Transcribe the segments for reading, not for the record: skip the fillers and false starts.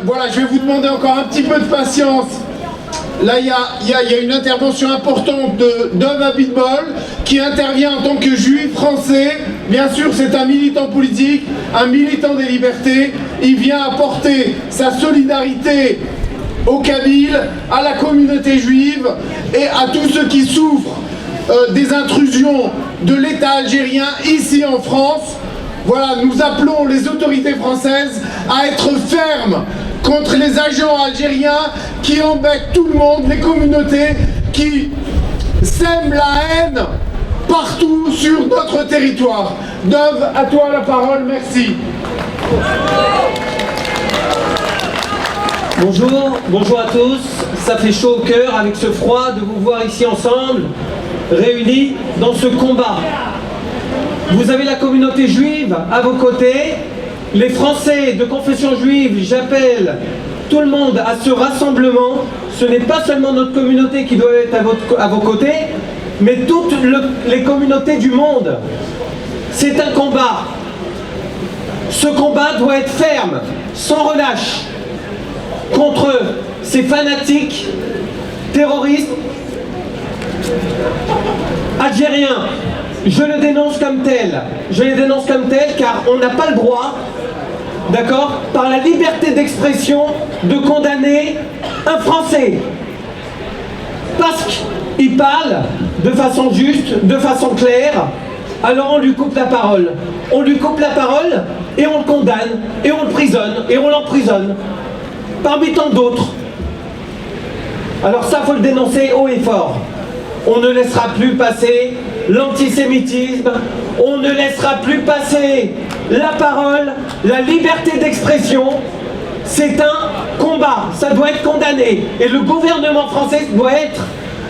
voilà, je vais vous demander encore un petit peu de patience. Là, il y a une intervention importante d'Ove Abitbol qui intervient en tant que juif français. Bien sûr, c'est un militant politique, un militant des libertés. Il vient apporter sa solidarité aux Kabyles, à la communauté juive et à tous ceux qui souffrent des intrusions de l'État algérien ici en France. Voilà, nous appelons les autorités françaises à être fermes contre les agents algériens qui embêtent tout le monde, les communautés qui sèment la haine partout sur notre territoire. Dove, à toi la parole, merci. Bonjour à tous. Ça fait chaud au cœur avec ce froid de vous voir ici ensemble, réunis dans ce combat. Vous avez la communauté juive à vos côtés. Les Français de confession juive, j'appelle tout le monde à ce rassemblement. Ce n'est pas seulement notre communauté qui doit être à vos côtés, mais toutes les communautés du monde. C'est un combat. Ce combat doit être ferme, sans relâche, contre ces fanatiques terroristes algériens. Je le dénonce comme tel. Je les dénonce comme tel car on n'a pas le droit, d'accord, par la liberté d'expression, de condamner un Français. Parce qu'il parle de façon juste, de façon claire, alors on lui coupe la parole. On lui coupe la parole et on le condamne, et on le prisonne, et on l'emprisonne. Parmi tant d'autres. Alors ça, faut le dénoncer haut et fort. On ne laissera plus passer l'antisémitisme, on ne laissera plus passer la parole, la liberté d'expression. C'est un combat, ça doit être condamné. Et le gouvernement français doit être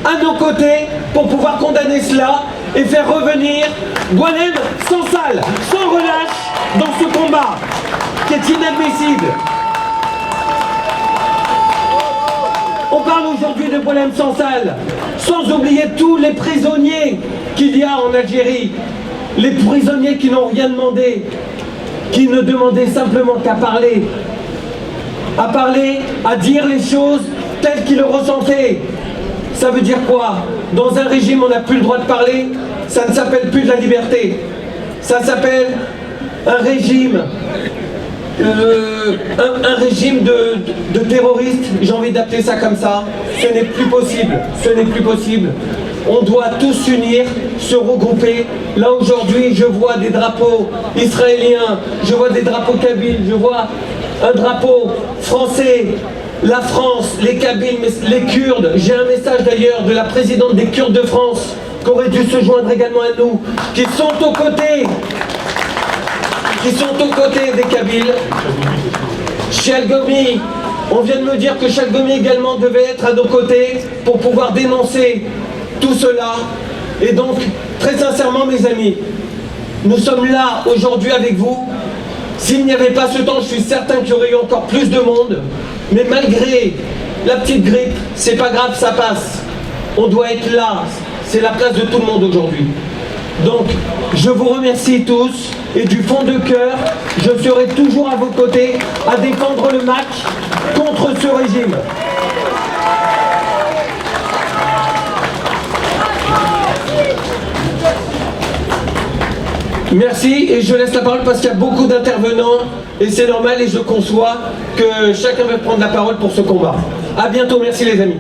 à nos côtés pour pouvoir condamner cela et faire revenir Boualem Sansal, sans relâche, dans ce combat qui est inadmissible. On parle aujourd'hui de Boualem Sansal, sans oublier tous les prisonniers qu'il y a en Algérie. Les prisonniers qui n'ont rien demandé, qui ne demandaient simplement qu'à parler. À parler, à dire les choses telles qu'ils le ressentaient. Ça veut dire quoi? Dans un régime, on n'a plus le droit de parler, ça ne s'appelle plus de la liberté. Ça s'appelle un régime. Un régime de terroristes, j'ai envie d'appeler ça comme ça. Ce n'est plus possible, ce n'est plus possible. On doit tous s'unir, se regrouper. Là aujourd'hui, je vois des drapeaux israéliens, je vois des drapeaux kabyles, je vois un drapeau français, la France, les Kabyles, les Kurdes. J'ai un message d'ailleurs de la présidente des Kurdes de France, qui aurait dû se joindre également à nous, qui sont aux côtés des Kabyles. Chalgomi, on vient de me dire que Chalgomi également devait être à nos côtés pour pouvoir dénoncer tout cela. Et donc, très sincèrement mes amis, nous sommes là aujourd'hui avec vous. S'il n'y avait pas ce temps, je suis certain qu'il y aurait eu encore plus de monde. Mais malgré la petite grippe, c'est pas grave, ça passe. On doit être là, c'est la place de tout le monde aujourd'hui. Donc, je vous remercie tous et du fond de cœur, je serai toujours à vos côtés à défendre le MAC contre ce régime. Merci et je laisse la parole parce qu'il y a beaucoup d'intervenants et c'est normal et je conçois que chacun va prendre la parole pour ce combat. A bientôt, merci les amis.